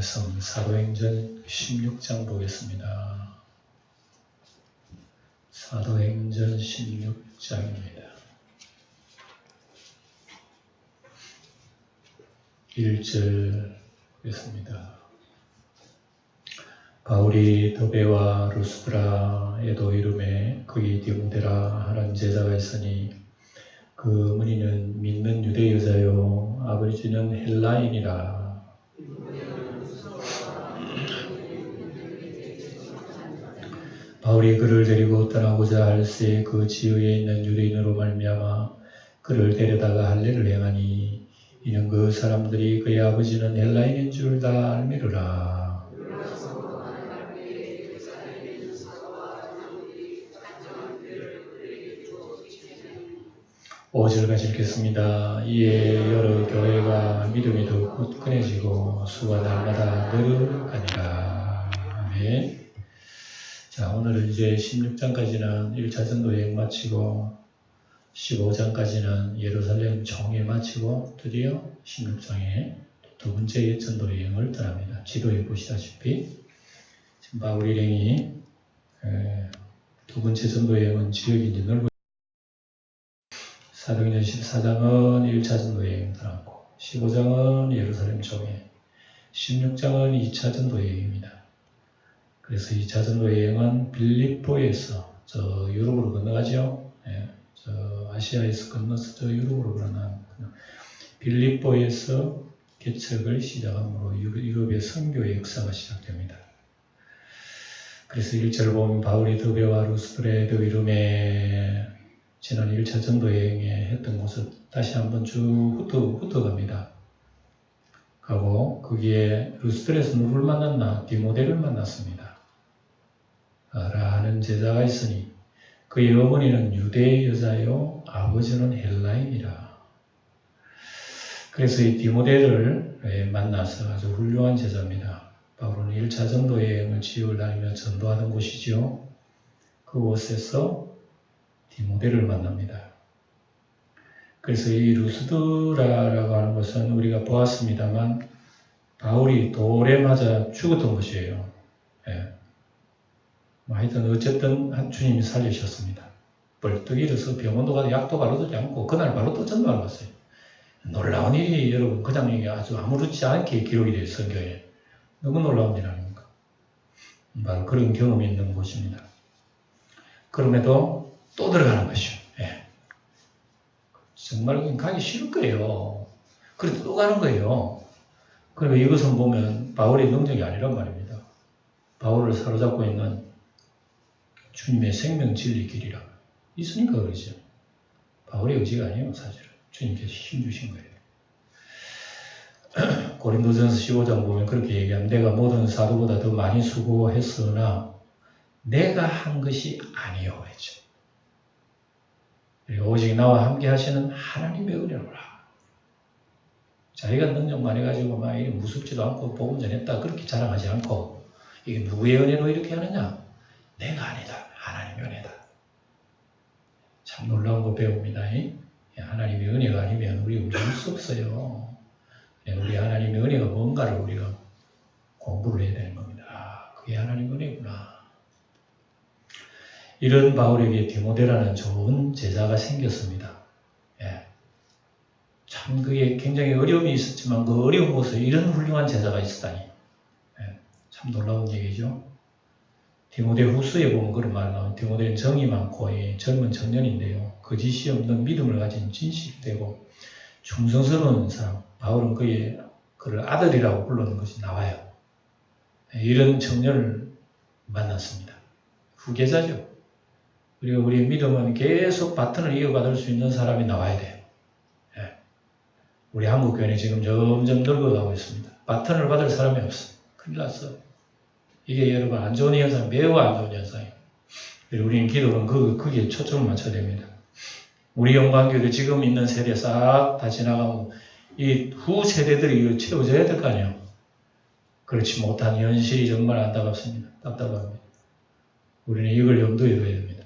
말씀 사도행전 16장 보겠습니다. 사도행전 16장입니다. 1절 보겠습니다. 바울이 더베와 루스드라에도 이름에 거기 디모데라 하는 제자가 있으니 그 어머니는 믿는 유대 여자요 아버지는 헬라인이라. 바울이 그를 데리고 떠나고자 할새 그 지역에 있는 유대인으로 말미암아 그를 데려다가 할례를 행하니 이는 그 사람들이 그의 아버지는 헬라인인 줄 다 알미르라. 5절까지 읽겠습니다. 이에 여러 교회가 믿음이 더욱 굳건해지고 수가 날마다 늘어가니라. 아멘. 자, 오늘은 이제 16장까지는 1차 전도 여행 마치고 15장까지는 예루살렘 총회 마치고 드디어 16장에 두 번째 전도 여행을 떠납니다. 지도에 보시다시피 지금 바울 일행이 두 번째 전도 여행은 지역이 넓은 사도행전 14장은 1차 전도 여행 떠났고 15장은 예루살렘 총회, 16장은 2차 전도 여행입니다. 그래서 2차 전도 여행은 빌립보에서 저 유럽으로 건너가죠. 저 아시아에서 건너서 저 유럽으로 건너는 빌립보에서 개척을 시작함으로 유럽의 선교의 역사가 시작됩니다. 그래서 1절을 보면 바울이 더베와 루스드라에도 이름에 지난 1차 전도 여행에 했던 모습 다시 한번 쭉 훑어갑니다. 가고 거기에 루스드라에서 누구를 만났나? 디모데를 만났습니다. 라는 제자가 있으니 그의 어머니는 유대 여자요 아버지는 헬라인이라. 그래서 이 디모데를 만나서 아주 훌륭한 제자입니다. 바울은 1차 전도 여행을 지역을 다니며 전도하던 곳이죠. 그곳에서 디모데를 만납니다. 그래서 이 루스드라라고 하는 것은 우리가 보았습니다만 바울이 돌에 맞아 죽었던 곳이에요. 하여튼 어쨌든 주님이 살리셨습니다. 벌떡 일어서 병원도 가도 약도 바르지 않고 그날 바로 또 전도를 갔어요. 놀라운 일이 여러분 그냥 이게 아주 아무렇지 않게 기록이 되어 있어요. 성경에. 너무 놀라운 일 아닙니까? 바로 그런 경험이 있는 곳입니다. 그럼에도 또 들어가는 것이요. 정말 가기 싫을 거예요. 그래도 또 가는 거예요. 그러니까 이것은 보면 바울의 능력이 아니란 말입니다. 바울을 사로잡고 있는 주님의 생명 진리 길이라 있으니까 그러죠. 바울의 의지가 아니에요. 사실은 주님께서 힘 주신 거예요. 고린도전서 15장 보면 그렇게 얘기합니다. 내가 모든 사도보다 더 많이 수고했으나 내가 한 것이 아니요 했죠. 오직 나와 함께 하시는 하나님의 은혜로라. 자기가 능력 많이 가지고 막 무섭지도 않고 복음 전했다 그렇게 자랑하지 않고 이게 누구의 은혜로 이렇게 하느냐? 내가 아니다. 하나님의 은혜다. 참 놀라운 거 배웁니다. 하나님의 은혜가 아니면 우리 움직일 수 없어요. 우리 하나님의 은혜가 뭔가를 우리가 공부를 해야 되는 겁니다. 그게 하나님의 은혜구나. 이런 바울에게 디모데라는 좋은 제자가 생겼습니다. 참 그게 굉장히 어려움이 있었지만 그 어려운 곳에 이런 훌륭한 제자가 있었다니. 참 놀라운 얘기죠. 디모데 후서에 보면 그런 말이 나와요. 디모데는 정이 많고 젊은 청년인데요. 거짓이 없는 믿음을 가진 진실되고 충성스러운 사람. 바울은 그를 아들이라고 부르는 것이 나와요. 이런 청년을 만났습니다. 후계자죠. 그리고 우리의 믿음은 계속 바톤을 이어받을 수 있는 사람이 나와야 돼요. 우리 한국교회는 지금 점점 늙어가고 있습니다. 바톤을 받을 사람이 없어요. 큰일 났어. 이게 여러분 안 좋은 현상, 매우 안 좋은 현상이에요. 그리고 우리는 기도는 거기에 초점을 맞춰야 됩니다. 우리 영광교회도 지금 있는 세대 싹 다 지나가고 이 후 세대들이 이거 채워져야 될 거 아니에요. 그렇지 못한 현실이 정말 안타깝습니다. 답답합니다. 우리는 이걸 염두에 둬야 됩니다.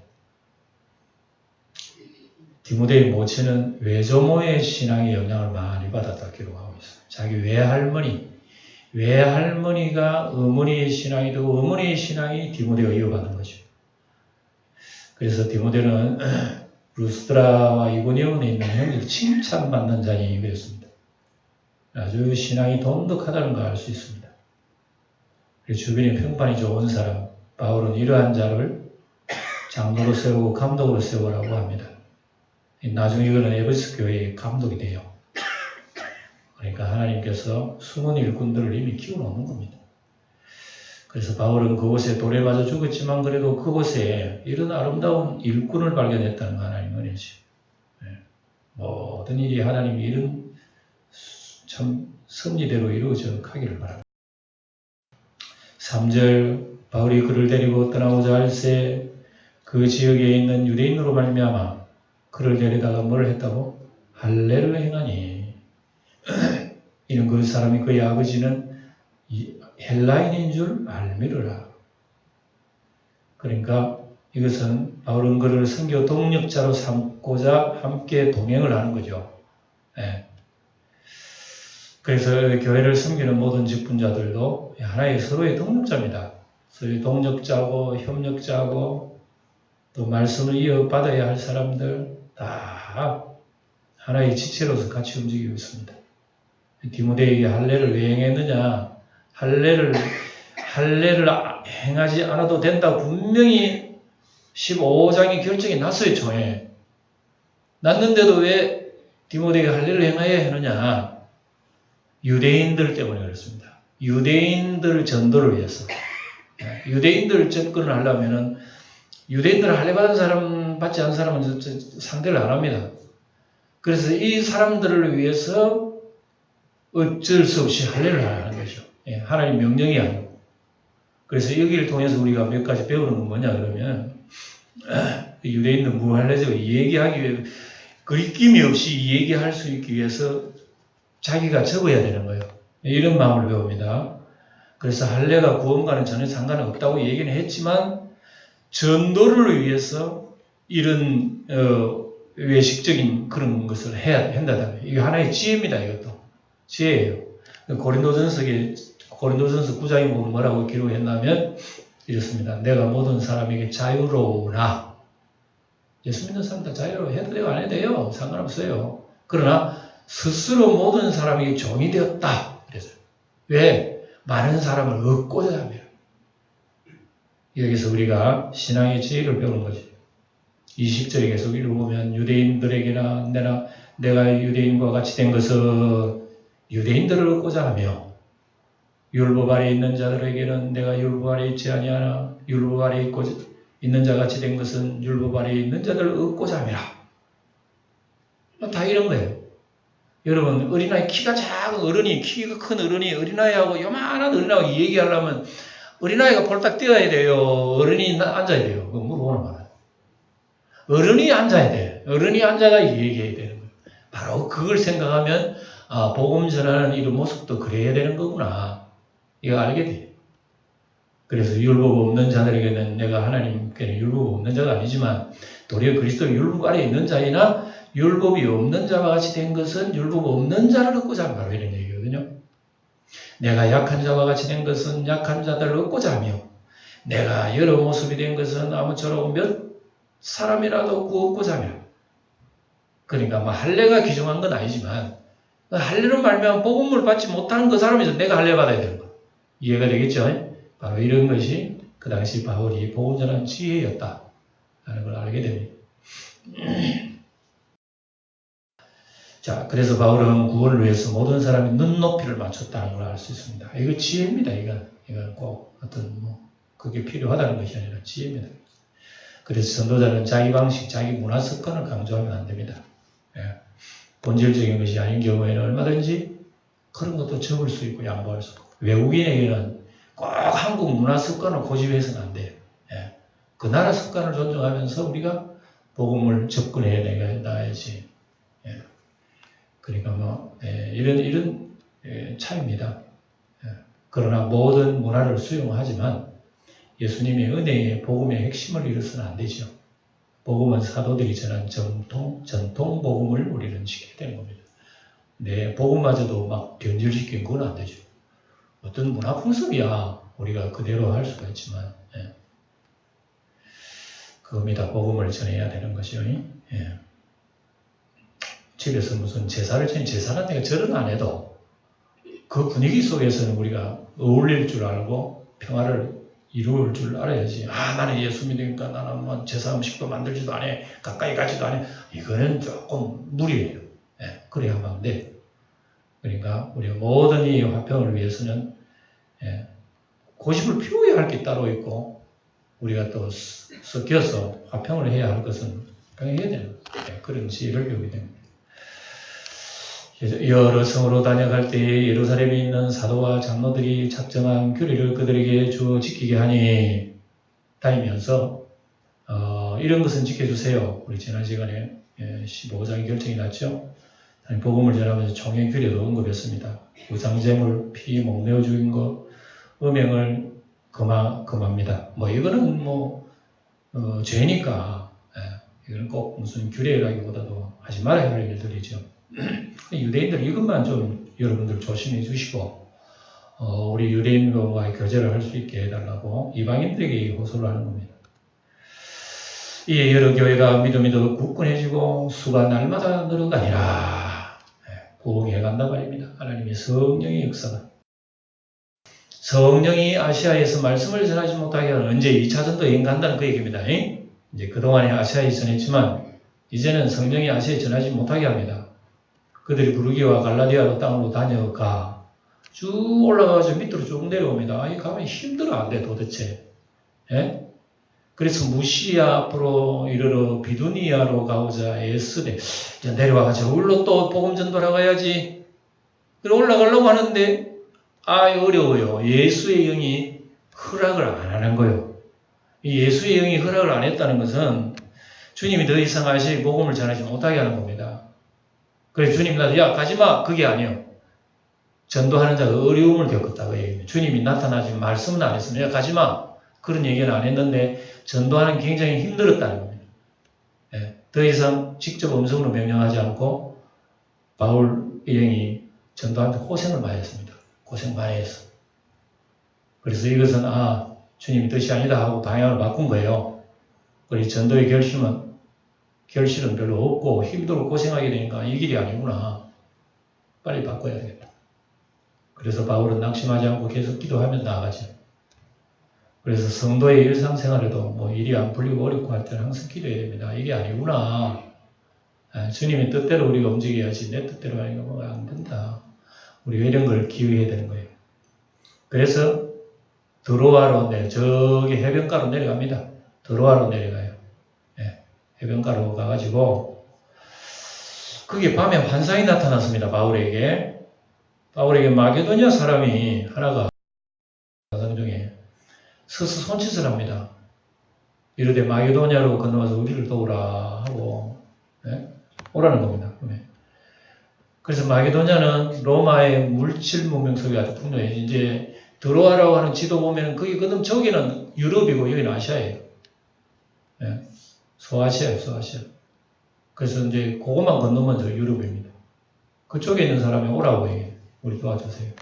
디모데의 모친은 외조모의 신앙의 영향을 많이 받았다 기록하고 있어요. 자기 외할머니, 외할머니가 어머니의 신앙이 되고 어머니의 신앙이 디모데가 이어받는 거죠. 그래서 디모데는 루스드라와 이고니온에 있는 형제들 칭찬받는 자니 그랬습니다. 아주 신앙이 돈독하다는 걸 알 수 있습니다. 주변에 평판이 좋은 사람, 바울은 이러한 자를 장로로 세우고 감독으로 세우라고 합니다. 나중에 이거는 에베소 교회의 감독이 돼요. 그러니까 하나님께서 숨은 일꾼들을 이미 키워놓는 겁니다. 그래서 바울은 그곳에 돌에 맞아 죽었지만 그래도 그곳에 이런 아름다운 일꾼을 발견했다는 거 하나님 은혜죠. 모든 일이 하나님이 이런 참 섭리대로 이루어져 가기를 바랍니다. 3절 바울이 그를 데리고 떠나고자 할새 그 지역에 있는 유대인으로 말미암아 그를 데리다가 뭘 했다고? 할례를 행하니 이는 그 사람이 그의 아버지는 헬라인인 줄 알미르라. 그러니까 이것은 바울은 그를 선교 동력자로 삼고자 함께 동행을 하는 거죠. 그래서 교회를 섬기는 모든 직분자들도 하나의 서로의 동력자입니다. 서로의 동력자고 협력자고 또 말씀을 이어받아야 할 사람들 다 하나의 지체로서 같이 움직이고 있습니다. 디모데에게 할례를 왜 행했느냐? 할례를 행하지 않아도 된다. 분명히 15장의 결정이 났어요. 초에. 났는데도 왜 디모데에게 할례를 행하여야 하느냐? 유대인들 때문에 그렇습니다. 유대인들 전도를 위해서. 유대인들 접근을 하려면은 유대인들 할례 받은 사람 받지 않은 사람은 상대를 안 합니다. 그래서 이 사람들을 위해서 어쩔 수 없이 할례를 하는 거죠. 하나님 명령이 아니고. 그래서 여기를 통해서 우리가 몇 가지 배우는 건 뭐냐 그러면 유대인들 무할례죠. 얘기하기 위해 거리낌이 없이 얘기할 수 있기 위해서 자기가 적어야 되는 거예요. 이런 마음을 배웁니다. 그래서 할례가 구원과는 전혀 상관은 없다고 얘기는 했지만 전도를 위해서 이런 외식적인 그런 것을 해야 한다는 이게 하나의 지혜입니다. 이것도 지혜예요. 고린도전서 9장에 보면 뭐라고 기록했냐면 이렇습니다. 내가 모든 사람에게 자유로우나 예수 믿는 사람 다 자유로워 해도 되고 안 해도 돼요. 상관없어요. 그러나 스스로 모든 사람에게 종이 되었다. 그래서 왜? 많은 사람을 얻고자 합니다. 여기서 우리가 신앙의 지혜를 배우는 거지. 20절에 계속 읽어보면 유대인들에게나 내가 유대인과 같이 된 것은 유대인들을 얻고자 하며 율법 아래 있는 자들에게는 내가 율법 아래 있지 아니하나 율법 아래 있는 자 같이 된 것은 율법 아래 있는 자들을 얻고자 함이라. 다 이런 거예요. 여러분 어린아이 키가 작은 어른이 키가 큰 어른이 어린아이하고 요만한 어린아이하고 얘기하려면 어린아이가 폴딱 뛰어야 돼요. 어른이 앉아야 돼요. 그거 물어보는 거예요. 어른이 앉아야 돼. 어른이 앉아가 얘기해야 되는 거예요. 바로 그걸 생각하면 복음 전하는 이런 모습도 그래야 되는 거구나. 이거 알게 돼요. 그래서 율법 없는 자들에게는 내가 하나님께는 율법 없는 자가 아니지만 도리어 그리스도 율법 아래 있는 자이나 율법이 없는 자와 같이 된 것은 율법 없는 자를 얻고자 하는 바로 이런 얘기거든요. 내가 약한 자와 같이 된 것은 약한 자들을 얻고자 하며 내가 여러 모습이 된 것은 아무쪼록 몇 사람이라도 구하고자 하며 그러니까 할례가 기중한 건 아니지만 할례로 말미암아 복음을 받지 못하는 그 사람이 내가 할례 받아야 되는 거 이해가 되겠죠? 바로 이런 것이 그 당시 바울이 복음 전하는 지혜였다 라는 걸 알게 됩니다. 자, 그래서 바울은 구원을 위해서 모든 사람이 눈높이를 맞췄다는 걸 알 수 있습니다. 이거 지혜입니다. 이건 꼭 어떤 그게 필요하다는 것이 아니라 지혜입니다. 그래서 전도자는 자기 방식, 자기 문화 습관을 강조하면 안 됩니다. 본질적인 것이 아닌 경우에는 얼마든지 그런 것도 적을 수 있고 양보할 수 있고 외국인에게는 꼭 한국 문화 습관을 고집해서는 안 돼요. 그 나라 습관을 존중하면서 우리가 복음을 접근해 나가야지. 그러니까 이런 차이입니다. 그러나 모든 문화를 수용하지만 예수님의 은혜의 복음의 핵심을 잃어서는 안 되죠. 복음은 사도들이 전한 전통 복음을 우리는 지켜야 되는 겁니다. 복음마저도 막 변질시키는 건 안 되죠. 어떤 문화 풍습이야 우리가 그대로 할 수가 있지만 그겁니다. 복음을 전해야 되는 것이요. 집에서 무슨 제사를 지내 제사는 내가 절은 안 해도 그 분위기 속에서는 우리가 어울릴 줄 알고 평화를 이룰 줄 알아야지. 나는 예수 믿으니까 나는 뭐 제사 음식도 만들지도 않아. 가까이 가지도 않아. 이거는 조금 무리예요. 그래야만 안 돼. 그러니까 우리가 모든 이 화평을 위해서는 고집을 피워야 할 게 따로 있고 우리가 또 섞여서 화평을 해야 할 것은 그냥 해야 되는 그런 지혜를 배우게 됩니다. 여러 성으로 다녀갈 때에 예루살렘에 있는 사도와 장로들이 작정한 규례를 그들에게 주어 지키게 하니 다니면서 이런 것은 지켜주세요. 우리 지난 시간에 15장의 결정이 났죠. 복음을 전하면서 총회 규례도 언급했습니다. 우상제물, 피 목내어 죽인 것, 음행을 금합니다. 이거는 죄니까 이거는 꼭 무슨 규례라기보다도 하지 말아야 할 일들이죠. 유대인들 이것만 좀 여러분들 조심해 주시고 우리 유대인과의 교제를 할 수 있게 해달라고 이방인들에게 호소를 하는 겁니다. 이에 여러 교회가 믿음이 더 굳건해지고 수가 날마다 늘어가니라. 부흥해간다 말입니다. 하나님의 성령의 역사가. 성령이 아시아에서 말씀을 전하지 못하게 하는 언제 2차전도 여행 간다는 그 얘기입니다. 이제 그동안에 아시아에 전했지만 이제는 성령이 아시아에 전하지 못하게 합니다. 그들이 부르기와 갈라디아로 땅으로 다녀가 쭉 올라가서 밑으로 쭉 내려옵니다. 가면 힘들어 안 돼 도대체. 그래서 무시아 앞으로 이르러 비두니아로 가고자 애쓰되 내려와가 저울로 또 복음 전도하러 가야지. 그래 올라가려고 하는데 어려워요. 예수의 영이 허락을 안 하는 거예요. 이 예수의 영이 허락을 안 했다는 것은 주님이 더 이상 아시아에 복음을 전하지 못하게 하는 겁니다. 그래서 주님 나한테 가지마 그게 아니에요. 전도하는 자가 어려움을 겪었다 그 얘기입니다. 주님이 나타나지 말씀은 안 했습니다. 가지마 그런 얘기는 안 했는데 전도하는 게 굉장히 힘들었다는 겁니다. 더 이상 직접 음성으로 명령하지 않고 바울 일행이 전도하는데 고생을 많이 했습니다. 고생 많이 했어. 그래서 이것은 주님이 뜻이 아니다 하고 방향을 바꾼 거예요. 그래서 전도의 결실은 별로 없고 힘들고 고생하게 되니까 이 길이 아니구나. 빨리 바꿔야 되겠다. 그래서 바울은 낙심하지 않고 계속 기도하면 나아가죠. 그래서 성도의 일상생활에도 일이 안 풀리고 어렵고 할 때는 항상 기도해야 됩니다. 이게 아니구나. 주님의 뜻대로 우리가 움직여야지 내 뜻대로 하는 거 안 된다. 우리가 이런 걸 기회해야 되는 거예요. 그래서 드로아로 저기 해변가로 내려갑니다. 드로아로 내려가요. 해변가로 가가지고 그게 밤에 환상이 나타났습니다. 바울에게 마게도냐 사람이 하나가 환상 중에 서서 손짓을 합니다. 이르되 마게도냐로 건너와서 우리를 도우라 하고 오라는 겁니다. 그래서 마게도냐는 로마의 물질 문명 속에 아주 풍요해요. 이제 드로아라고 하는 지도 보면 거기 그다음 저기는 유럽이고 여기는 아시아예요. 소아시아예요, 소아시아. 그래서 이제 그것만 건너면 저 유럽입니다. 그쪽에 있는 사람이 오라고 얘기해요. 우리 도와주세요.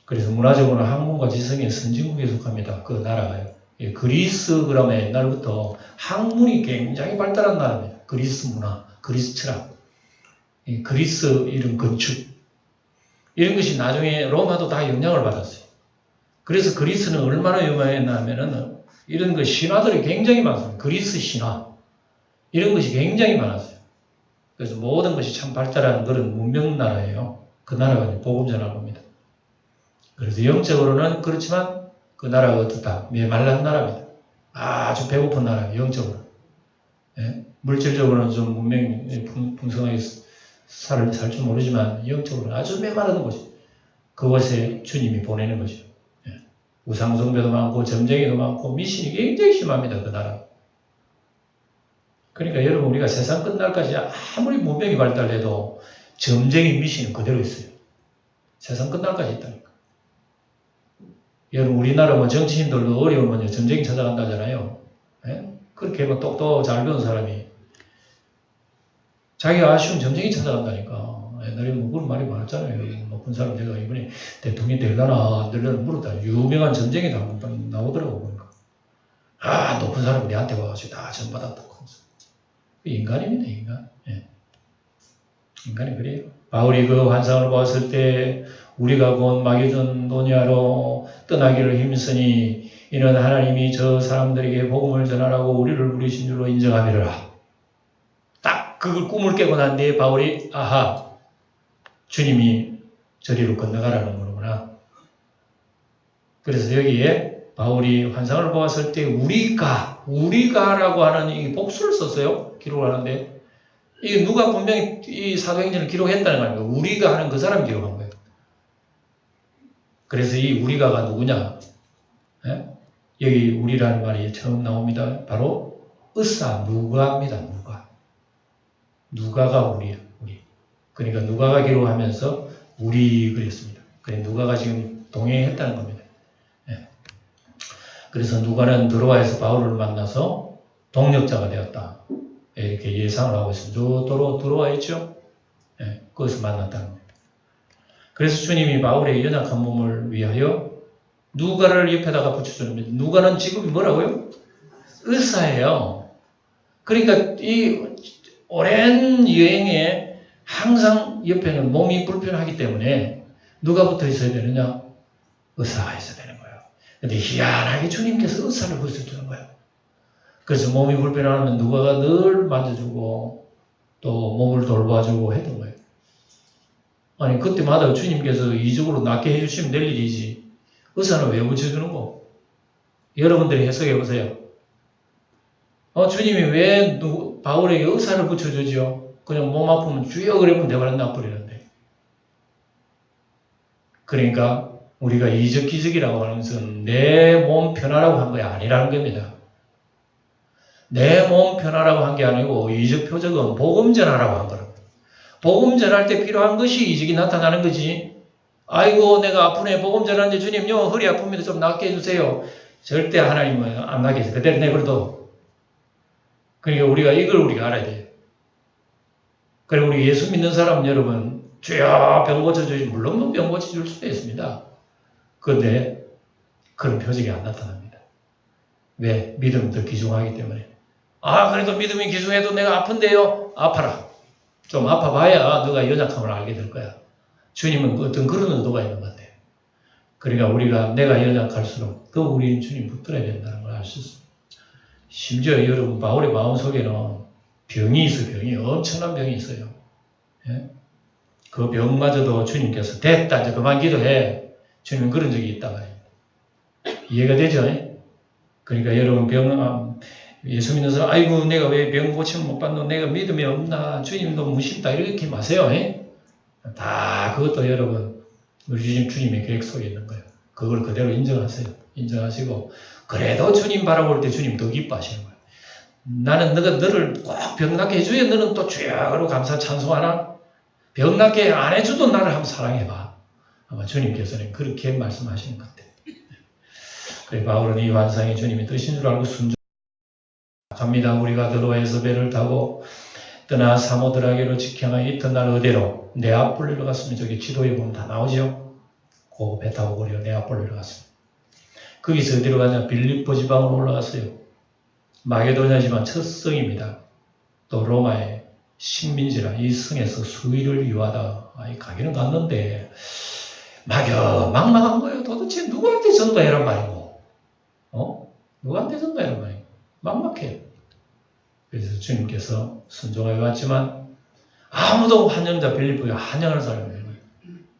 그래서 문화적으로는 학문과 지성의 선진국에 속합니다. 그 나라가요. 그리스 그러면 옛날부터 학문이 굉장히 발달한 나라입니다. 그리스 문화, 그리스 철학. 그리스 이런 건축 이런 것이 나중에 로마도 다 영향을 받았어요. 그래서 그리스는 얼마나 유명했나 하면은 이런 그 신화들이 굉장히 많습니다. 그리스 신화 이런 것이 굉장히 많았어요. 그래서 모든 것이 참 발달한 그런 문명 나라예요. 그 나라가 복음 전하는 겁니다. 그래서 영적으로는 그렇지만 그 나라가 어떻다? 메말란 나라입니다. 아주 배고픈 나라예요. 영적으로. 물질적으로는 좀 문명이 풍성하게 살 줄 모르지만 영적으로는 아주 메마른 곳이 그곳에 주님이 보내는 것이죠. 우상숭배도 많고 점쟁이도 많고 미신이 굉장히 심합니다. 그 나라. 그러니까 여러분 우리가 세상 끝날까지 아무리 문명이 발달해도 점쟁이 미신은 그대로 있어요. 세상 끝날까지 있다니까. 여러분 우리나라 정치인들도 어려우면 점쟁이 찾아간다잖아요. 그렇게 똑똑 잘 배운 사람이 자기가 아쉬운 점쟁이 찾아간다니까. 옛날에 뭐 그런 말이 많았잖아요. 높은 사람 내가 이번에 대통령이 되려나 안 되려나 물었다. 유명한 전쟁에도 한번 나오더라고 보니까. 아, 높은 사람이 내한테 와가지고 다 전받았다고. 인간입니다, 인간. 예. 인간이 그래요. 바울이 그 환상을 보았을 때 우리가 곧 마게도냐로 떠나기를 힘쓰니 이는 하나님이 저 사람들에게 복음을 전하라고 우리를 부르신 줄로 인정하리라. 딱 그걸 꿈을 깨고 난 뒤에 바울이 아하, 주님이 저리로 건너가라는 거구나. 그래서 여기에 바울이 환상을 보았을 때 우리가라고 하는 이 복수를 썼어요. 기록을 하는데 이게 누가 분명히 이 사도행전을 기록했다는 거 아닙니까? 우리가 하는 그 사람이 기록한 거예요. 그래서 이 우리가가 누구냐? 예? 여기 우리라는 말이 처음 나옵니다. 바로 누가입니다. 누가가 우리야. 우리. 그러니까 누가가 기록하면서 우리 그랬습니다. 그래 누가가 지금 동행했다는 겁니다. 예. 그래서 누가는 드로아에서 바울을 만나서 동력자가 되었다. 이렇게 예상을 하고 있습니다. 드로아 있죠? 예. 거기서 만났다는 겁니다. 그래서 주님이 바울의 연약한 몸을 위하여 누가를 옆에다가 붙여주는 겁니다. 누가는 지금 뭐라고요? 의사예요. 그러니까 이 오랜 여행에 항상 옆에는 몸이 불편하기 때문에 누가 붙어 있어야 되느냐? 의사가 있어야 되는 거예요. 근데 희한하게 주님께서 의사를 붙여주는 거예요. 그래서 몸이 불편하면 누가가 늘 만져주고 또 몸을 돌봐주고 했던 거예요. 아니 그때마다 주님께서 이쪽으로 낫게 해주시면 될 일이지 의사는 왜 붙여주는 거? 여러분들이 해석해 보세요. 주님이 왜 바울에게 의사를 붙여주죠? 그냥 몸 아프면 주여 그러면 내버려 놔버리는데. 그러니까 우리가 이적기적이라고 하는 것은 내 몸 편하라고 한 게 아니라는 겁니다. 내 몸 편하라고 한 게 아니고 이적 표적은 복음 전하라고 한 거라고. 복음 전할 때 필요한 것이 이적이 나타나는 거지. 아이고 내가 아프네 복음 전하는데 주님요 허리 아픕니다 좀 낫게 해주세요. 절대 하나님은 안 낫게 해서 그대로 내버려둬. 그러니까 우리가 알아야 돼요. 그리고 우리 예수 믿는 사람 여러분 주여 병 고쳐주시 물론 병 고쳐줄 수도 있습니다. 그런데 그런 표적이 안 나타납니다. 왜? 믿음이 더 귀중하기 때문에. 그래도 믿음이 귀중해도 내가 아픈데요. 아파라. 좀 아파봐야 너가 연약함을 알게 될 거야. 주님은 어떤 그런 의도가 있는 것 같아요. 그러니까 내가 연약할수록 더 우리는 주님 붙들어야 된다는 걸 알 수 있습니다. 심지어 여러분 바울의 마음속에는 병이 있어요. 엄청난 병이 있어요. 예? 그 병마저도 주님께서 됐다 이제 그만 기도해. 주님은 그런 적이 있다고 해요. 이해가 되죠? 그러니까 여러분 예수 믿는 사람 아이고 내가 왜 병 고침 못 받노 내가 믿음이 없나 주님 너무 무섭다 이렇게 마세요. 다 그것도 여러분 우리 주님의 계획 속에 있는 거예요. 그걸 그대로 인정하세요. 인정하시고 그래도 주님 바라볼 때 주님 더 기뻐하시는 거예요. 나는 너를 꼭 병낫게 해줘야 너는 또 주야로 감사 찬송하나? 병낫게 안 해줘도 나를 한번 사랑해봐. 아마 주님께서는 그렇게 말씀하시는 것 같아요. 그래 바울은 이 환상이 주님의 뜻인 줄 알고 순종합니다. 우리가 드로아에서 배를 타고 떠나 사모드라게로 직행하여 이튿날 의대로 네아폴리로 갔습니다. 저기 지도에 보면 다 나오죠. 그 배 타고 거리로 네아폴리로 갔습니다. 거기서 어디로 가냐? 빌립보 지방으로 올라갔어요. 마게도냐지만 첫 성입니다. 또 로마의 식민지라 이 성에서 수일을 유하다. 가기는 갔는데 막막한 거예요. 도대체 누구한테 전도해란 말이고 누구한테 전도해란 말이고 막막해요. 그래서 주님께서 순종하여 갔지만 아무도 환영자 빌립보에 환영하는 사람이 없는 거예요.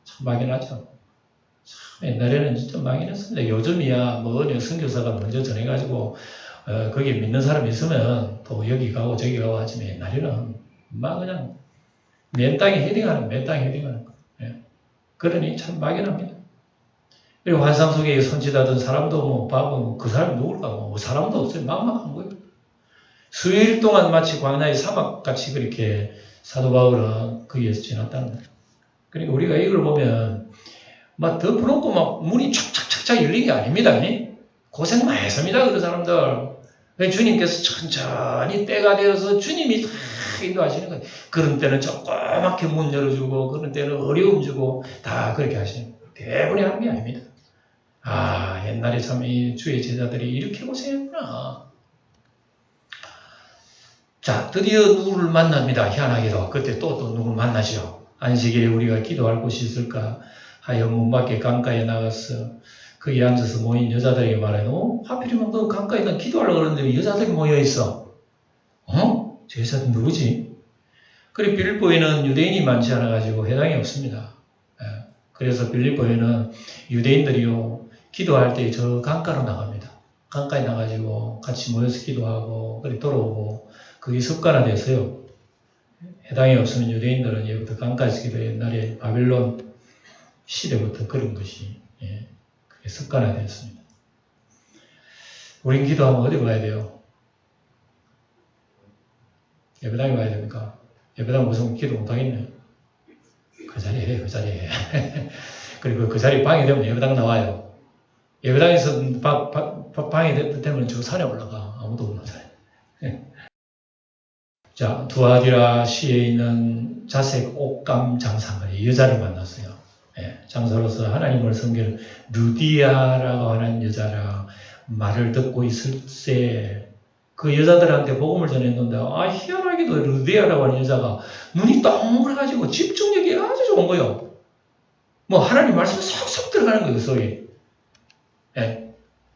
참 막연하죠. 참 옛날에는 진짜 막연했습니다. 요즘이야 뭐 선교사가 먼저 전해가지고 거기 믿는 사람이 있으면 또 여기 가고 저기 가고 하지만 옛날에는 막 그냥 맨 땅에 헤딩하는 거. 그러니 참 막연합니다. 그리고 환상 속에 선지자던 사람도 뭐 바보 그 사람이 누굴까 뭐 사람도 없어요. 막막한 거예요. 수일 동안 마치 광야의 사막같이 그렇게 사도 바울은 거기에서 지났다는 거예요. 그러니까 우리가 이걸 보면 막 덮어놓고 막 문이 착착착착 열린 게 아닙니다. 고생 많이 했습니다. 그런 사람들. 주님께서 천천히 때가 되어서 주님이 인도하시는 거예요. 그런 때는 조그맣게 문 열어주고, 그런 때는 어려움 주고, 다 그렇게 하시는 거예요. 대부분이 하는 게 아닙니다. 아, 옛날에 참 이 주의 제자들이 이렇게 고생했구나. 자, 드디어 누구를 만납니다. 희한하게도. 그때 또 누구를 만나죠. 안식일에 우리가 기도할 곳이 있을까 하여 문 밖에 강가에 나가서 거기 앉아서 모인 여자들에게 말해요. 하필이면 너 강가에 기도하려고 그러는데 여자들이 모여있어. 저 여자들 누구지? 그리고 빌립보에는 유대인이 많지 않아가지고 해당이 없습니다. 그래서 빌립보에는 유대인들이요, 기도할 때 저 강가로 나갑니다. 강가에 나가지고 같이 모여서 기도하고, 그리고 돌아오고, 그게 습관화돼서요. 해당이 없으면 유대인들은 예부터 강가에서 기도, 옛날에 바빌론 시대부터 그런 것이, 그게 습관화되었습니다. 우린 기도하면 어디 가야 돼요? 예배당에 가야 됩니까? 예배당 무슨 기도 못하겠네. 그 자리에 해, 그 자리에 해. 그리고 그 자리 방해되면 예배당 나와요. 예배당에서 방해되면 저 산에 올라가. 아무도 없는 산에. 자, 두아디라 시에 있는 자색 옷감 장사거리 여자를 만났어요. 장사로서 하나님을 섬기는 루디아라고 하는 여자랑 말을 듣고 있을세 그 여자들한테 복음을 전했는데, 희한하게도 루디아라고 하는 여자가 눈이 동그래가지고 집중력이 아주 좋은 거예요. 뭐 하나님 말씀이 쏙쏙 들어가는 거예요, 속에.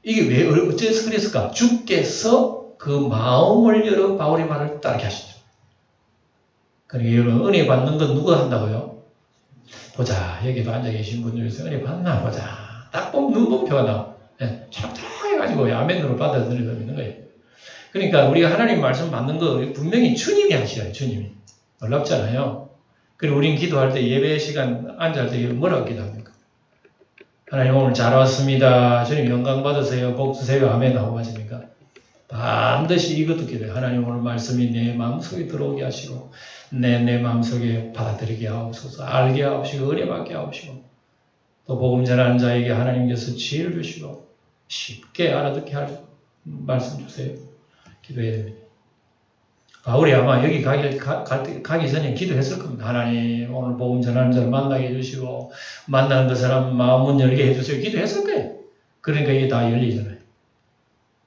이게 왜 어째서 그랬을까? 주께서 그 마음을 열어 바울의 말을 따르게 하시죠. 그러니까 여러분, 은혜 받는 건 누가 한다고요? 보자, 여기도 앉아 계신 분 중에서 은혜 받나 보자. 딱 보면 눈동표가 나와. 촉촉해가지고 아멘으로 받아들이고 있는 거예요. 그러니까 우리가 하나님 말씀 받는 거 분명히 주님이 하셔요. 주님이. 놀랍잖아요. 그리고 우린 기도할 때, 예배 시간 앉을 때 뭐라고 기도합니까? 하나님 오늘 잘 왔습니다. 주님 영광 받으세요. 복 주세요. 아멘 하고 하십니까? 반드시 이것도 기도해요. 하나님 오늘 말씀이 내 마음속에 들어오게 하시고 내 마음속에 받아들이게 하옵소서. 알게 하옵시고 은혜 받게 하옵시고 또 복음 전하는 자에게 하나님께서 지혜를 주시고 쉽게 알아듣게 할 말씀 주세요. 기도해야 됩니다. 바울이 아마 여기 가기 전에 기도했을 겁니다. 하나님 오늘 복음 전하는 자를 만나게 해주시고 만나는 그 사람 마음문 열게 해주세요. 기도했을 거예요. 그러니까 이게 다 열리잖아요.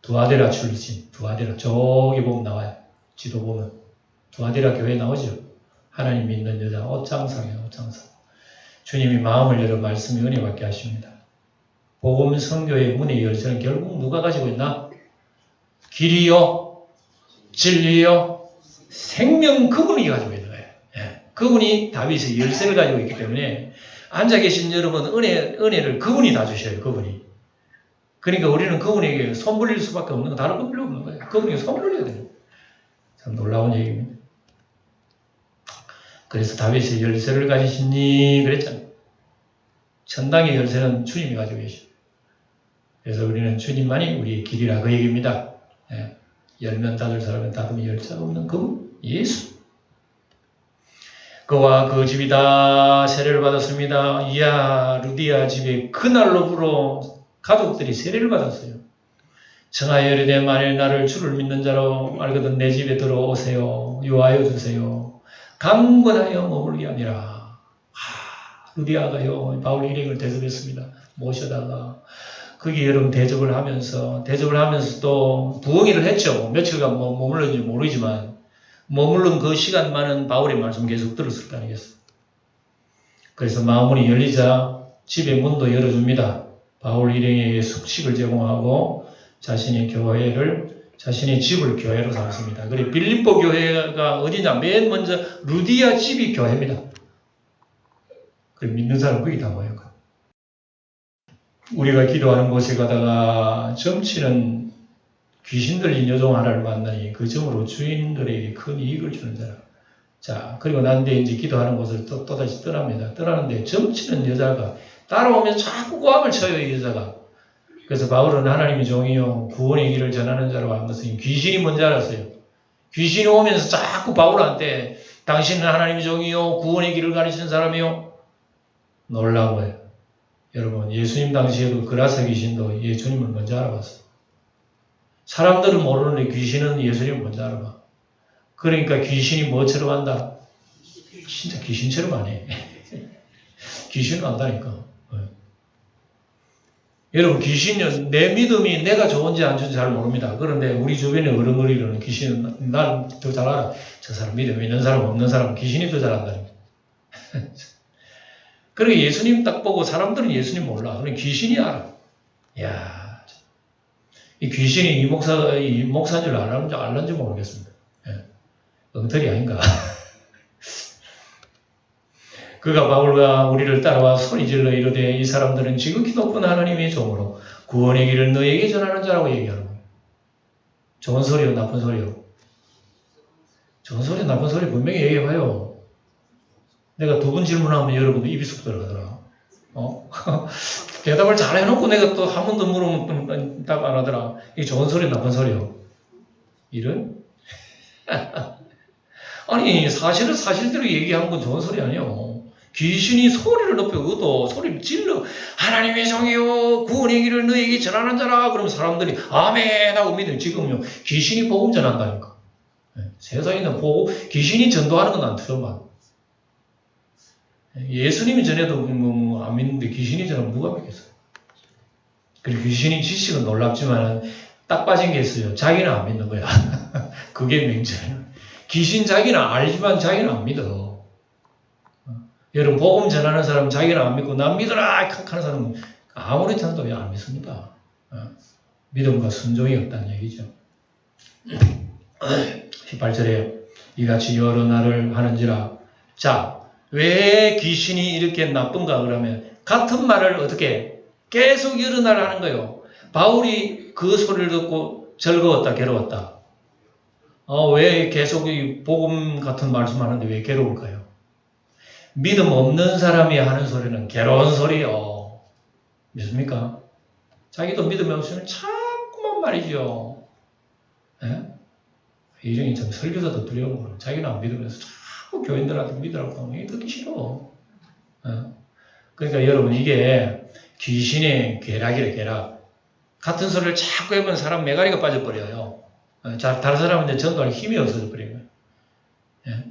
두아데라 출신, 두아데라 저기 보면 나와요. 지도 보면 두아데라 교회 나오죠. 하나님 믿는 여자 옷장상이에요. 옷장상. 주님이 마음을 열어 말씀이 은혜 받게 하십니다. 복음 선교의 문의 열쇠는 결국 누가 가지고 있나? 길이요, 진리요, 생명, 그분이 가지고 있는 거예요. 그분이 다윗의 열쇠를 가지고 있기 때문에 앉아 계신 여러분 은혜를 그분이 다 주셔요. 그분이. 그러니까 우리는 그분에게 손 벌릴 수밖에 없는 거, 다른 거 필요 없는 거예요. 그분에게 손 벌려야 돼요. 참 놀라운 얘기입니다. 그래서 다윗의 열쇠를 가지시니 그랬잖아요. 천당의 열쇠는 주님이 가지고 계셔. 그래서 우리는 주님만이 우리의 길이라 그 얘기입니다. 열면 닫을 사람은 닫으면 열 자 없는 그분 예수. 그와 그 집이 다 세례를 받았습니다. 이야, 루디아 집에 그날로부로 가족들이 세례를 받았어요. 청하여 이르되 만일 나를 주를 믿는 자로 알거든 내 집에 들어오세요. 유하여 주세요. 강권하여 머물게 아니라. 루디아가요, 바울 일행을 대접했습니다. 모셔다가 거기 여러분 대접을 하면서 또 부엉이를 했죠. 며칠간 머물렀는지 모르지만 머물른 그 시간만은 바울의 말씀 계속 들었을 거 아니겠어요. 그래서 마음문이 열리자 집의 문도 열어줍니다. 바울 일행에게 숙식을 제공하고 자신의 집을 교회로 삼습니다. 그리고 빌립보 교회가 어디냐? 맨 먼저 루디아 집이 교회입니다. 그 믿는 사람 거기 다 모여요. 우리가 기도하는 곳에 가다가 점치는 귀신 들린 여종 하나를 만나니 그 점으로 주인들에게 큰 이익을 주는 자라. 자, 그리고 난 뒤에 이제 기도하는 곳을 또다시 떠납니다. 떠나는데 점치는 여자가 따라오면 자꾸 고함을 쳐요, 이 여자가. 그래서 바울은 하나님의 종이요 구원의 길을 전하는 자라고 한 것은 귀신이 뭔지 알았어요. 귀신이 오면서 자꾸 바울한테 당신은 하나님의 종이요 구원의 길을 가르치는 사람이요. 놀라운 거예요. 여러분, 예수님 당시에도 그라사 귀신도 예수님을 먼저 알아봤어요. 사람들은 모르는데 귀신은 예수님을 먼저 알아봐. 그러니까 귀신이 뭐처럼 한다? 진짜 귀신처럼 하네. 귀신은 한다니까. 여러분, 귀신은 내 믿음이 내가 좋은지 안 좋은지 잘 모릅니다. 그런데 우리 주변에 어른거리는 귀신은 난 더 잘 알아. 저 사람 믿음 있는 사람 없는 사람 귀신이 더 잘 안다니까. 그러니까 예수님 딱 보고 사람들은 예수님 몰라. 그러니까 귀신이 알아. 야, 이 귀신이 이 목사인 줄 알았는지 모르겠습니다. 예. 엉터리 아닌가. 그가 바울과 우리를 따라와 소리질러 이르되 이 사람들은 지극히 높은 하나님의 종으로 구원의 길을 너에게 전하는 자라고 얘기하는 거예요. 좋은 소리요, 나쁜 소리요? 좋은 소리, 나쁜 소리 분명히 얘기해봐요. 내가 두 번 질문하면 여러분도 입이 쑥 들어가더라. 대답을 잘 해놓고 내가 또 한 번 더 물으면 답 안 하더라. 이게 좋은 소리, 나쁜 소리요? 이런? 아니, 사실은 사실대로 얘기하는 건 좋은 소리 아니에요. 귀신이 소리를 높여 얻어 소리를 질러 하나님의 종이요 구원의 길을 너에게 전하는 자라 그러면 사람들이 아멘 하고 믿어요. 지금요 귀신이 복음 전한다니까. 세상에는 귀신이 전도하는 건 안 들어만. 예수님이 전해도 안 믿는데 귀신이 전하면 누가 믿겠어요? 그리고 귀신이 지식은 놀랍지만 딱 빠진 게 있어요. 자기는 안 믿는 거야. 그게 명제예요. 귀신 자기는 알지만 자기는 안 믿어. 여러분 복음 전하는 사람 자기는 안 믿고 난 믿어라 하는 사람은 아무리 전도 왜 안 믿습니다. 믿음과 순종이 없다는 얘기죠. 18절에 이같이 여러 날을 하는지라. 자, 왜 귀신이 이렇게 나쁜가 그러면 같은 말을 어떻게 계속 여러 날 하는 거예요. 바울이 그 소리를 듣고 즐거웠다 괴로웠다. 왜 계속 이 복음 같은 말씀하는데 왜 괴로울까요? 믿음 없는 사람이 하는 소리는 괴로운 소리요. 믿습니까? 자기도 믿음이 없으면 자꾸만 말이죠. 예? 이정이 참 설교자도 두려운 거예요. 자기는 안 믿으면서 자꾸 교인들한테 믿으라고 하면 이게 듣기 싫어. 예? 그러니까 여러분 이게 귀신의 괴락이래 괴락. 같은 소리를 자꾸 해보면 사람 매가리가 빠져버려요. 다른 사람한테 전도할 힘이 없어져 버려요. 예?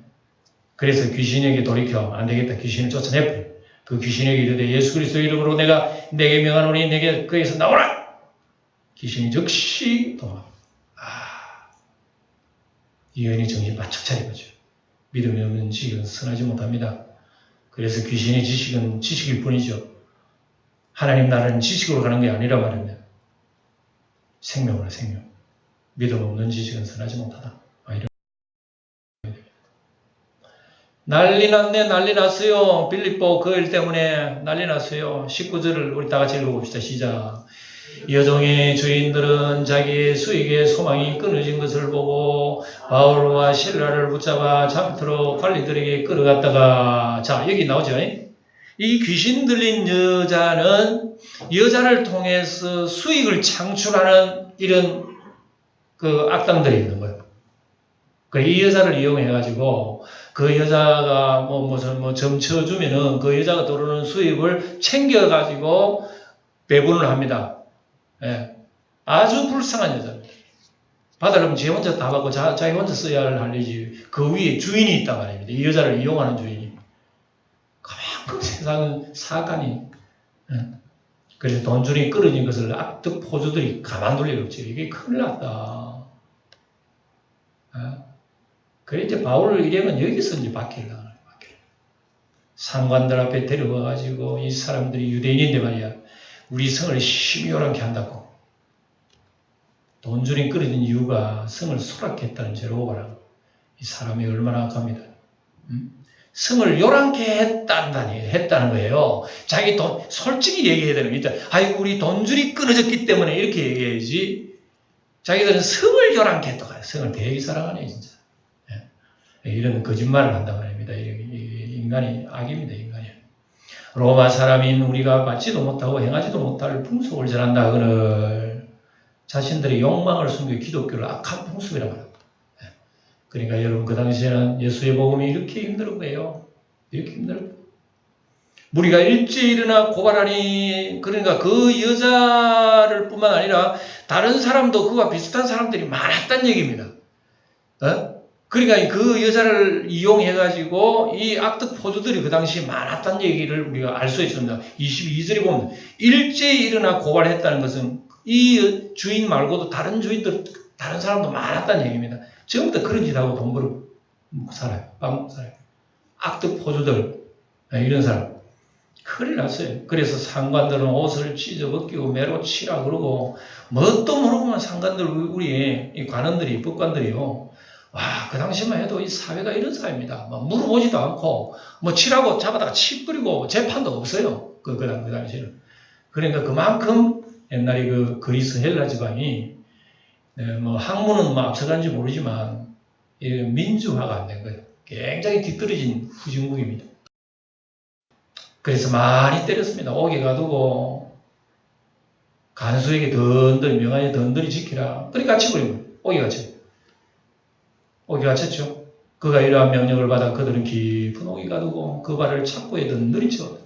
그래서 귀신에게 돌이켜 안 되겠다. 귀신을 쫓아내버려. 그 귀신에게 이르되 예수 그리스도 이름으로 내가 내게 명하노니 내게 거기서 나오라. 귀신이 즉시 도망. 이 여인이 정신 바짝 차리거죠. 믿음이 없는 지식은 선하지 못합니다. 그래서 귀신의 지식은 지식일 뿐이죠. 하나님 나라는 지식으로 가는 게 아니라 말입니다. 생명으로 생명. 믿음 없는 지식은 선하지 못하다. 난리 났네, 난리 났어요. 빌립보 그 일 때문에 난리 났어요. 19절을 우리 다 같이 읽어봅시다. 시작. 여종의 주인들은 자기의 수익의 소망이 끊어진 것을 보고 바울과 실라를 붙잡아 잠터로 관리들에게 끌어갔다가, 자, 여기 나오죠. 이 귀신 들린 여자는 여자를 통해서 수익을 창출하는 이런 그 악당들이 있는 거예요. 이 여자를 이용해가지고 그 여자가 점 쳐주면은 그 여자가 들어오는 수입을 챙겨가지고 배분을 합니다. 예. 아주 불쌍한 여자입니다. 받으려면 지 혼자 다 받고 자기 혼자 써야 할 일이지. 그 위에 주인이 있단 말입니다. 이 여자를 이용하는 주인이. 그만큼 세상은 사간이. 예. 그래서 돈줄이 끊어진 것을 악덕 포주들이 가만둘 리 없지. 이게 큰일 났다. 예. 그래 이제 바울을 일행은 여기서 이제 박해를 당하는 거예요. 상관들 앞에 데려와가지고 이 사람들이 유대인인데 말이야. 우리 성을 심히 요란케 한다고. 돈줄이 끊어진 이유가 성을 소락했다는 죄로 말하고. 이 사람이 얼마나 악합니다. 성을 요란케 했다는 거예요. 자기 돈, 솔직히 얘기해야 되는 겁니다. 아이고, 우리 돈줄이 끊어졌기 때문에 이렇게 얘기해야지. 자기들은 성을 요란케 했다고 해요. 성을 되게 사랑하네, 진짜. 이런 거짓말을 한다고 합니다. 인간이 악입니다. 인간이. 로마 사람인 우리가 받지도 못하고 행하지도 못할 풍속을 전한다 하거늘 자신들의 욕망을 숨겨 기독교를 악한 풍속이라고 합니다. 그러니까 여러분 그 당시에는 예수의 복음이 이렇게 힘든 거예요. 이렇게 힘든 거예요. 무리가 일제히 일어나 고발하니, 그러니까 그 여자를 뿐만 아니라 다른 사람도 그와 비슷한 사람들이 많았다는 얘기입니다. 그러니까 그 여자를 이용해가지고 이 악덕 포도들이 그 당시 많았다는 얘기를 우리가 알 수 있습니다. 22절에 보면 일제히 일어나 고발했다는 것은 이 주인 말고도 다른 주인들, 다른 사람도 많았다는 얘기입니다. 전부 다 그런 짓 하고 돈 벌고 살아요. 빵 먹고 살아요. 악덕 포도들, 이런 사람. 큰일 났어요. 그래서 상관들은 옷을 찢어 벗기고 매로 치라 그러고 뭣도 모르고만 상관들, 우리 이 관원들이, 법관들이요. 와, 그 당시만 해도 이 사회가 이런 사회입니다. 막 물어보지도 않고, 뭐 치라고 잡아다가 치 뿌리고 재판도 없어요. 그 당시에는. 그러니까 그만큼 옛날에 그 그리스 헬라 지방이, 뭐 학문은 뭐 앞서간지 모르지만, 민주화가 안 된 거예요. 굉장히 뒤떨어진 후진국입니다. 그래서 많이 때렸습니다. 옥에 가두고, 간수에게 던들, 명하에 던들이 지키라. 그러니까 갇혀버린 거예요. 옥에 갇혀. 옥에 갇혔죠. 그가 이러한 명령을 받아 그들은 깊은 옥에 가두고 그 발을 착고에 던들이 쳐.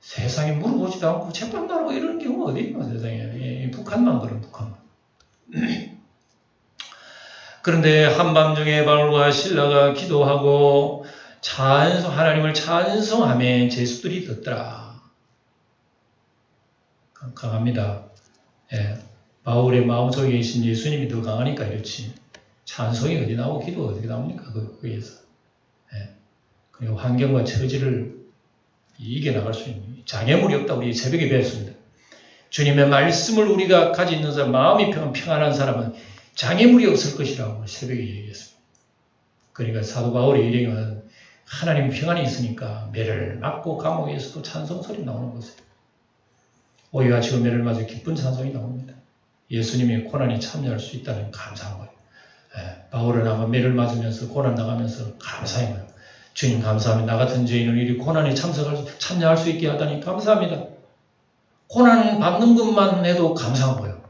세상에 물어보지도 않고 재판도 하고 이런 경우가 어디 있나 세상에. 북한만 그런 북한만. 그런데 한밤중에 바울과 실라가 기도하고 하나님을 찬송하며 제수들이 듣더라. 강합니다. 예. 바울의 마음속에 계신 예수님이 더 강하니까 이렇지. 찬송이 어디 나오고 기도가 어디 나옵니까? 거기에서. 예. 그리고 환경과 처지를 이겨나갈 수 있는 장애물이 없다. 우리 새벽에 배웠습니다. 주님의 말씀을 우리가 가지고 있는 사람, 마음이 평안한 사람은 장애물이 없을 것이라고 새벽에 얘기했습니다. 그러니까 사도 바울의 일행은 하나님 평안이 있으니까 매를 맞고 감옥에서도 찬송 소리 나오는 것이에요. 오히려 지금 매를 맞아 기쁜 찬송이 나옵니다. 예수님의 고난에 참여할 수 있다는 감사한 거예요. 예, 바울은 아마 매를 맞으면서 고난 나가면서 감사한 거예요. 주님 감사합니다. 나 같은 죄인을 이리 고난에 참여할 수 있게 하다니 감사합니다. 고난 받는 것만 해도 감사한 거예요.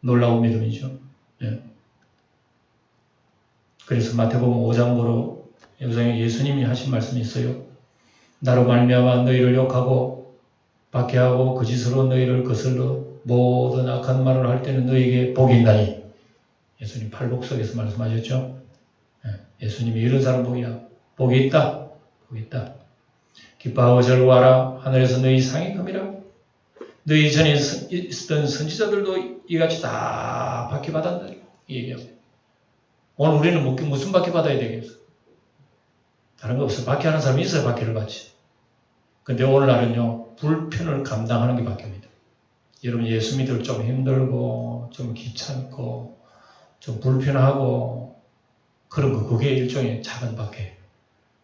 놀라운 믿음이죠. 예. 그래서 마태복음 5장으로 예수님이 하신 말씀이 있어요. 나로 말미암아 너희를 욕하고 박해하고 거짓으로 너희를 거슬러 모든 악한 말을 할 때는 너희에게 복이 있나니. 예수님 팔복석에서 말씀하셨죠. 예수님이 이런 사람 복이 있다. 복이 있다. 기뻐하고 즐거워하라. 하늘에서 너희 상이 큽니다. 너희 전에 있었던 선지자들도 이같이 다 박해받았다. 이 얘기하고. 오늘 우리는 무슨 박해받아야 되겠어? 다른 거 없어요. 박해하는 사람이 있어야 박해를 받지. 근데 오늘날은요, 불편을 감당하는 게 박해입니다. 여러분, 예수 믿을 좀 힘들고, 좀 귀찮고, 좀 불편하고, 그런 거, 그게 일종의 작은 박해.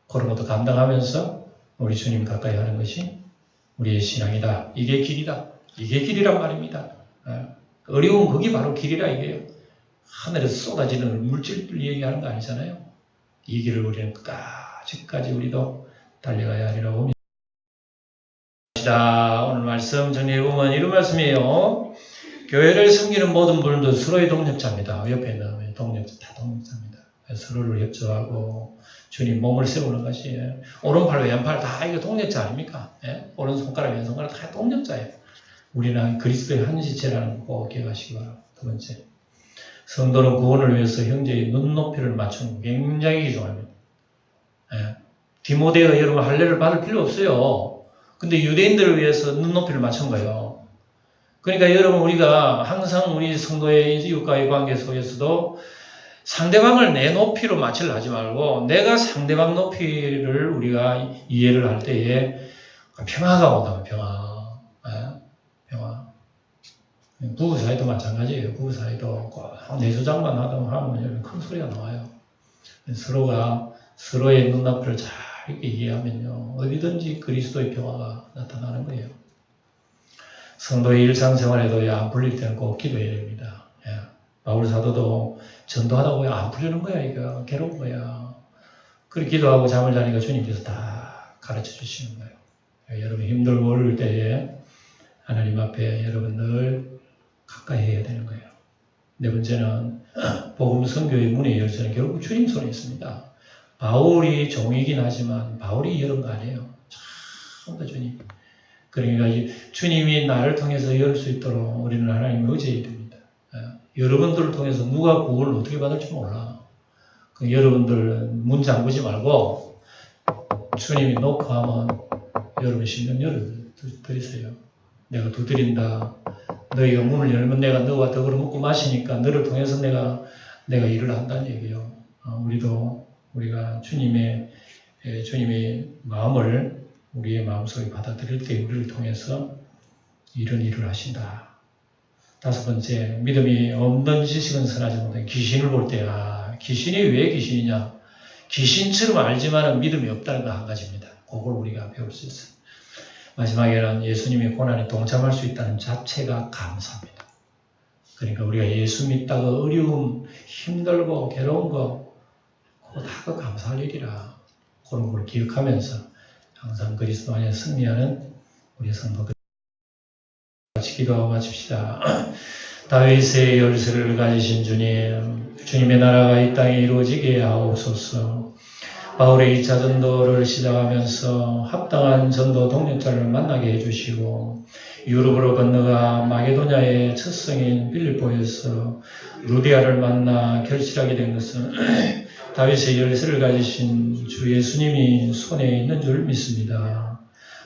그런 것도 감당하면서 우리 주님 가까이 하는 것이 우리의 신앙이다. 이게 길이다. 이게 길이란 말입니다. 어려운 그게 바로 길이라 이게요. 하늘에서 쏟아지는 물질을 얘기하는 거 아니잖아요. 이 길을 우리는 끝까지 우리도 달려가야 하리라고 믿습니다. 오늘 말씀 정리해보면 이런 말씀이에요. 교회를 섬기는 모든 분들도 서로의 동력자입니다. 옆에 있는 동력자, 다 동력자입니다. 서로를 협조하고 주님 몸을 세우는 것이 오른팔, 왼팔 다 이거 동력자 아닙니까? 예? 오른손가락, 왼손가락 다 동력자예요. 우리는 그리스도의 한 지체라는 거 꼭 기억하시기 바랍니다. 두 번째, 성도는 구원을 위해서 형제의 눈높이를 맞추는 거 굉장히 귀중합니다. 예. 디모데가 여러분 할례를 받을 필요 없어요. 근데 유대인들을 위해서 눈높이를 맞춘 거예요. 그러니까 여러분 우리가 항상 우리 성도의 이웃과의 관계 속에서도 상대방을 내 높이로 맞추려 하지 말고 내가 상대방 높이를 우리가 이해를 할 때에 평화가 온다면 평화. 평화. 부부 사이도 마찬가지예요. 부부 사이도 꼭 내수장만 하면 큰 소리가 나와요. 서로가 서로의 눈앞을 잘 이렇게 이해하면요. 어디든지 그리스도의 평화가 나타나는 거예요. 성도의 일상생활에도 안 풀릴 때는 꼭 기도해야 됩니다. 예. 바울 사도도 전도하다 보면 안 풀리는 거야. 이거 괴로운 거야. 그렇게 기도하고 잠을 자니까 주님께서 다 가르쳐 주시는 거예요. 예. 여러분 힘들고 어려울 때에 하나님 앞에 여러분 늘 가까이 해야 되는 거예요. 네 번째는 복음 선교의 문의 열쇠는 결국 주님 손에 있습니다. 바울이 종이긴 하지만 바울이 열은 거 아니에요. 전부 주님. 그러니까 주님이 나를 통해서 열 수 있도록 우리는 하나님을 의지해야 됩니다. 여러분들을 통해서 누가 구원을 어떻게 받을지 몰라. 여러분들 문 잠그지 말고 주님이 놓고 하면 여러분 신경 열어드리세요. 내가 두드린다. 너희가 문을 열면 내가 너와 더불어 먹고 마시니까 너를 통해서 내가 일을 한다는 얘기예요. 우리가 주님의 마음을 우리의 마음속에 받아들일 때 우리를 통해서 이런 일을 하신다. 5번째, 믿음이 없는 지식은 선하지 못해. 귀신을 볼 때, 귀신이 왜 귀신이냐? 귀신처럼 알지만은 믿음이 없다는 거 한 가지입니다. 그걸 우리가 배울 수 있어요. 마지막에는 예수님의 고난에 동참할 수 있다는 자체가 감사합니다. 그러니까 우리가 예수 믿다가 어려움, 힘들고 괴로운 거, 그거 다 감사할 일이라. 그런 걸 기억하면서 항상 그리스도 안에 승리하는 우리 성도 같이 기도하고 마칩시다. 다윗의 열쇠를 가지신 주님, 주님의 나라가 이 땅에 이루어지게 하옵소서. 바울의 2차 전도를 시작하면서 합당한 전도 동력자를 만나게 해주시고 유럽으로 건너가 마게도냐의 첫 성인 빌립보에서 루디아를 만나 결실하게 된 것은 다윗의 열쇠를 가지신 주 예수님이 손에 있는 줄 믿습니다.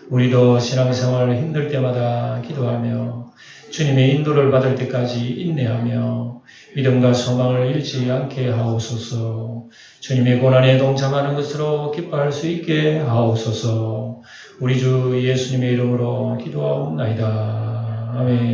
우리도 신앙생활 힘들 때마다 기도하며 주님의 인도를 받을 때까지 인내하며 믿음과 소망을 잃지 않게 하옵소서. 주님의 고난에 동참하는 것으로 기뻐할 수 있게 하옵소서. 우리 주 예수님의 이름으로 기도하옵나이다. 아멘.